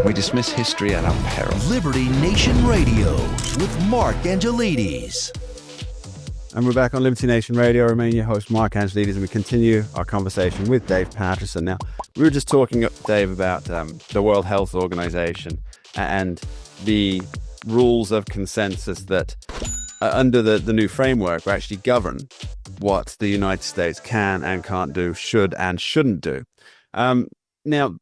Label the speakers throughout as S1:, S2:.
S1: We dismiss history at our peril.
S2: Liberty Nation Radio with Mark Angelides.
S3: And we're back on Liberty Nation Radio. I remain your host, Mark Angelides, and we continue our conversation with Dave Patterson. Now, we were just talking, Dave, about the World Health Organization and the rules of consensus that under the new framework will actually govern what the United States can and can't do, should and shouldn't do. Now,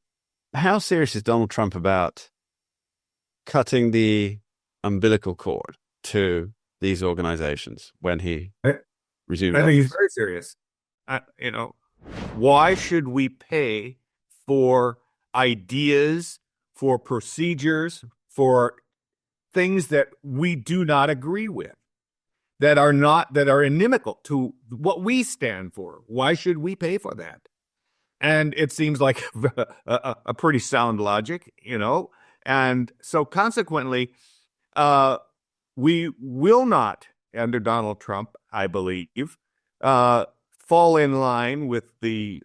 S3: how serious is Donald Trump about cutting the umbilical cord to these organizations when he resumed?
S4: I think he's very serious. Why should we pay for ideas, for procedures, for things that we do not agree with, that are inimical to what we stand for? Why should we pay for that? And it seems like a pretty sound logic, and so consequently, we will not, under Donald Trump, I believe, fall in line with the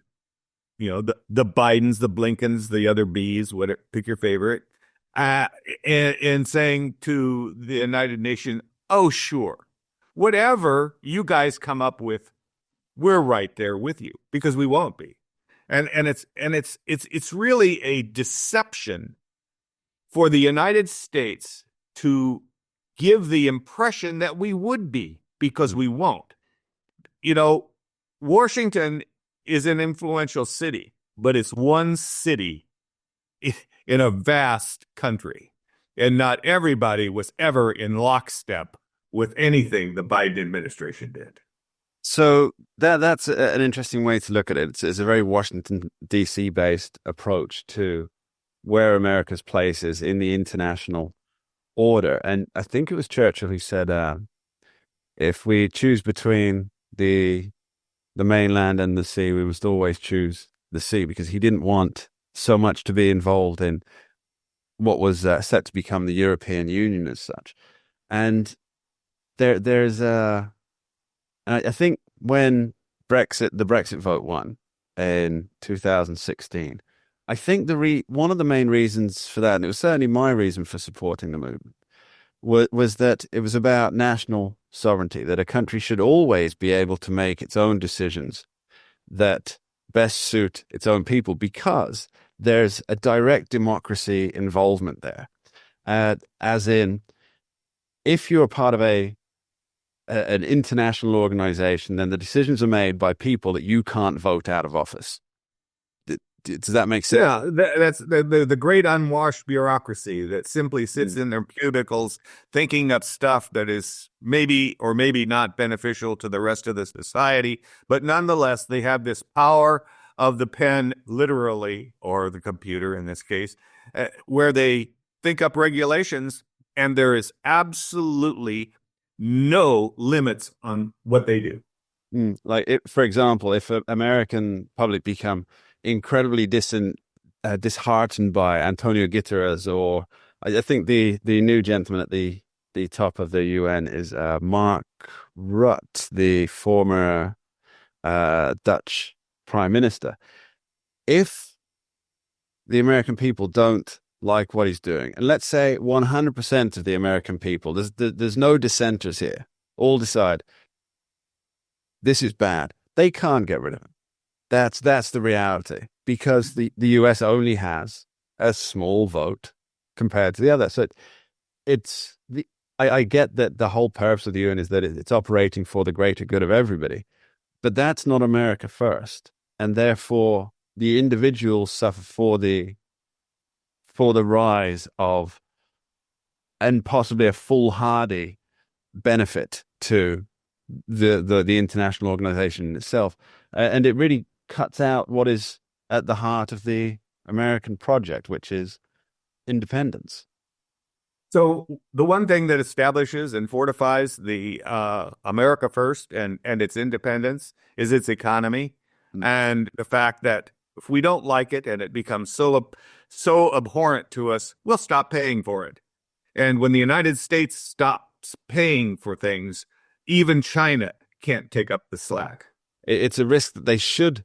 S4: Bidens, the Blinkens, the other Bs, whatever, pick your favorite, in saying to the United Nations, oh, sure, whatever you guys come up with, we're right there with you, because we won't be. And it's really a deception for the United States to give the impression that we would be, because we won't. Washington is an influential city, but it's one city in a vast country. And not everybody was ever in lockstep with anything the Biden administration did.
S3: So that's an interesting way to look at it. It's a very Washington, D.C. based approach to where America's place is in the international order. And I think it was Churchill who said, if we choose between the mainland and the sea, we must always choose the sea, because he didn't want so much to be involved in what was set to become the European Union as such. And there's I think when the Brexit vote won in 2016, I think one of the main reasons for that, and it was certainly my reason for supporting the movement, was that it was about national sovereignty, that a country should always be able to make its own decisions that best suit its own people, because there's a direct democracy involvement there. As in, if you're part of an international organization, then the decisions are made by people that you can't vote out of office. Does that make sense?
S4: Yeah, that's the great unwashed bureaucracy that simply sits in their cubicles thinking up stuff that is maybe or maybe not beneficial to the rest of the society. But nonetheless, they have this power of the pen, literally, or the computer in this case, where they think up regulations, and there is absolutely no limits on what they do.
S3: For example, if an American public become incredibly disheartened by Antonio Guterres, or I think the new gentleman at the top of the UN is Mark Rutte, the former Dutch prime minister. If the American people don't like what he's doing, and let's say 100% of the American people, there's no dissenters here, all decide this is bad, they can't get rid of him. That's the reality, because the US only has a small vote compared to the other. So I get that the whole purpose of the UN is that it's operating for the greater good of everybody, but that's not America first, and therefore the individuals suffer for the rise of, and possibly a foolhardy benefit to the international organization itself, and it really cuts out what is at the heart of the American project, which is independence.
S4: So the one thing that establishes and fortifies the America First and its independence is its economy, and the fact that if we don't like it and it becomes so abhorrent to us, we'll stop paying for it. And when the United States stops paying for things, even China can't take up the slack.
S3: It's a risk that they should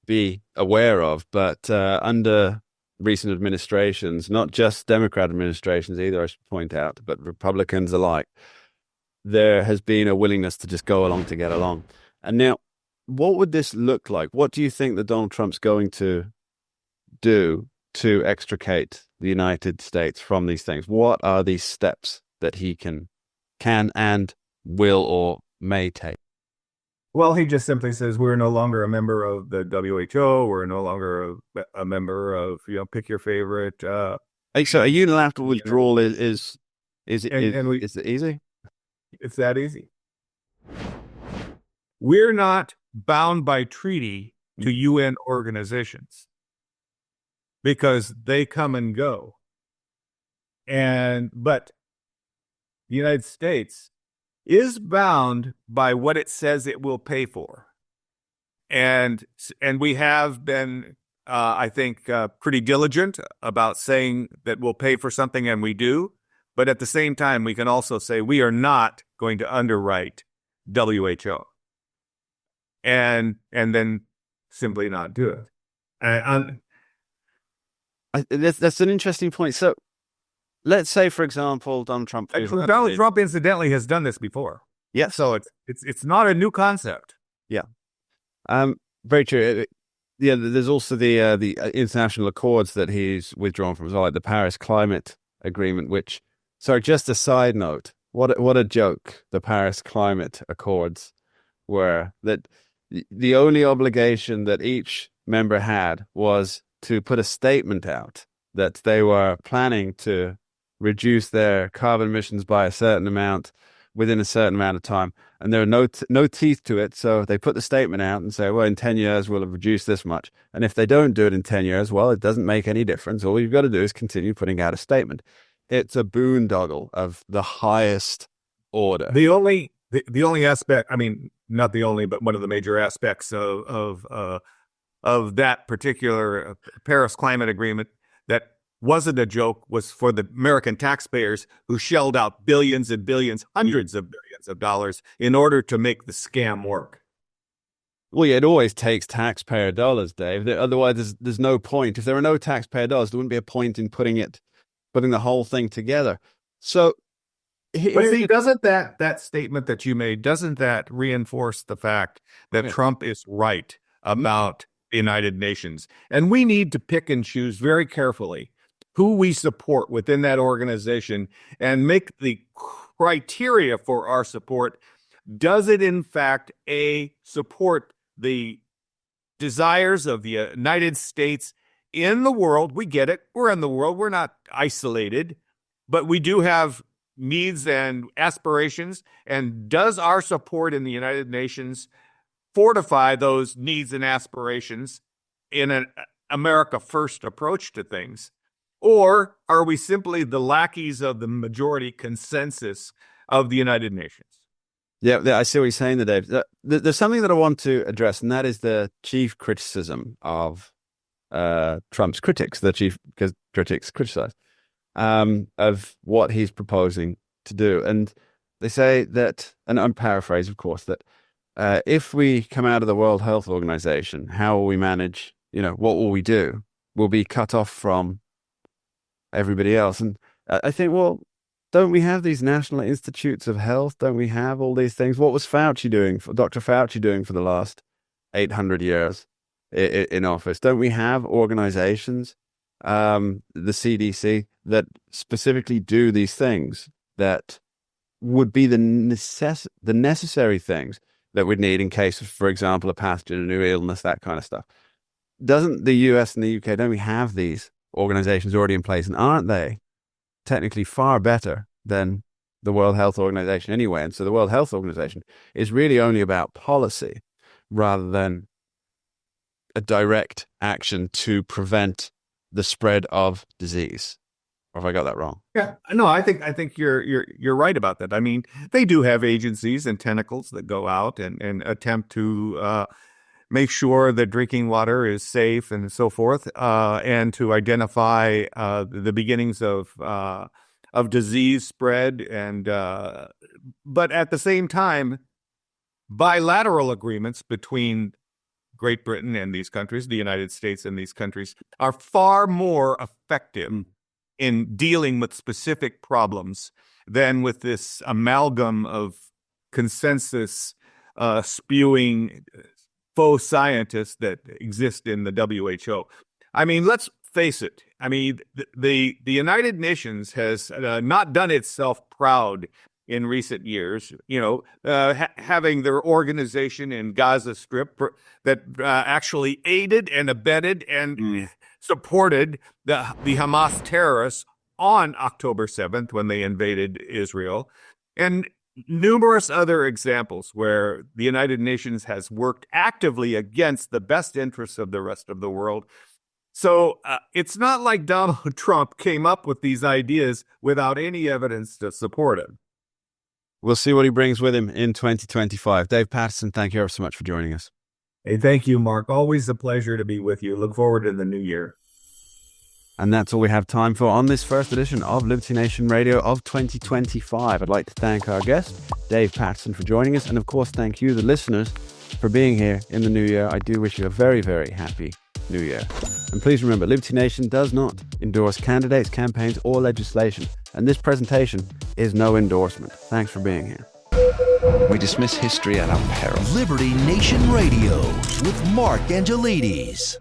S3: be aware of, but under recent administrations, not just Democrat administrations either, I should point out, but Republicans alike, there has been a willingness to just go along to get along. And now, what would this look like? What do you think that Donald Trump's going to do to extricate the United States from these things? What are these steps that he can and will or may take?
S4: Well, he just simply says we're no longer a member of the WHO. We're no longer a member of, pick your favorite.
S3: So a unilateral withdrawal is it easy?
S4: It's that easy. We're not bound by treaty to UN organizations because they come and go. But the United States is bound by what it says it will pay for. And we have been, I think, pretty diligent about saying that we'll pay for something, and we do. But at the same time, we can also say we are not going to underwrite WHO and then simply not do it.
S3: That's an interesting point. So let's say, for example, Donald Trump.
S4: Donald Trump, incidentally, has done this before.
S3: Yeah.
S4: So it's not a new concept.
S3: Yeah. Very true. There's also the international accords that he's withdrawn from as well, like the Paris Climate Agreement, which, sorry, just a side note, what a joke the Paris Climate Accords were, that the only obligation that each member had was to put a statement out that they were planning to reduce their carbon emissions by a certain amount within a certain amount of time. And there are no teeth to it. So they put the statement out and say, well, in 10 years, we'll have reduced this much. And if they don't do it in 10 years, well, it doesn't make any difference. All you've got to do is continue putting out a statement. It's a boondoggle of the highest order.
S4: The only aspect, I mean, not the only, but one of the major aspects of that particular Paris Climate Agreement that wasn't a joke was for the American taxpayers who shelled out billions and billions, hundreds of billions of dollars in order to make the scam work.
S3: Well, yeah, it always takes taxpayer dollars, Dave. Otherwise, there's no point. If there were no taxpayer dollars, there wouldn't be a point in putting the whole thing together. So,
S4: but see, doesn't that statement that you made, doesn't that reinforce the fact that Trump is right about the United Nations? And we need to pick and choose very carefully who we support within that organization and make the criteria for our support. Does it, in fact, support the desires of the United States in the world? We get it. We're in the world. We're not isolated, but we do have needs and aspirations. And does our support in the United Nations fortify those needs and aspirations in an America First approach to things? Or are we simply the lackeys of the majority consensus of the United Nations?
S3: Yeah, I see what you're saying there, Dave. There's something that I want to address, and that is the chief criticism of Trump's critics. Because critics criticize of what he's proposing to do. And they say that, and I'm paraphrasing, of course, that if we come out of the World Health Organization, how will we manage, what will we do? We'll be cut off from everybody else. And I think, well, don't we have these national institutes of health? Don't we have all these things? What was Dr. Fauci doing for the last 800 years in office? Don't we have organizations, the CDC, that specifically do these things that would be the necessary things that we'd need in case of, for example, a pathogen, a new illness, that kind of stuff? Doesn't the US and the UK, don't we have these organizations already in place? And aren't they technically far better than the World Health Organization anyway? And so the World Health Organization is really only about policy rather than a direct action to prevent the spread of disease. Or have I got that wrong?
S4: Yeah, no, I think you're right about that. I mean, they do have agencies and tentacles that go out and attempt to make sure that drinking water is safe and so forth, and to identify the beginnings of disease spread. And but at the same time, bilateral agreements between Great Britain and these countries, the United States and these countries, are far more effective in dealing with specific problems than with this amalgam of consensus spewing faux scientists that exist in the WHO. I mean, let's face it. I mean, the United Nations has not done itself proud in recent years, having their organization in Gaza Strip that actually aided and abetted and supported the Hamas terrorists on October 7th when they invaded Israel, and numerous other examples where the United Nations has worked actively against the best interests of the rest of the world. So it's not like Donald Trump came up with these ideas without any evidence to support it.
S3: We'll see what he brings with him in 2025. Dave Patterson, thank you ever so much for joining us.
S4: Hey, thank you, Mark. Always a pleasure to be with you. Look forward to the new year.
S3: And that's all we have time for on this first edition of Liberty Nation Radio of 2025. I'd like to thank our guest, Dave Patterson, for joining us. And of course, thank you, the listeners, for being here in the new year. I do wish you a very, very happy new year. And please remember, Liberty Nation does not endorse candidates, campaigns, or legislation. And this presentation is no endorsement. Thanks for being here.
S1: We dismiss history at our peril.
S2: Liberty Nation Radio with Mark Angelides.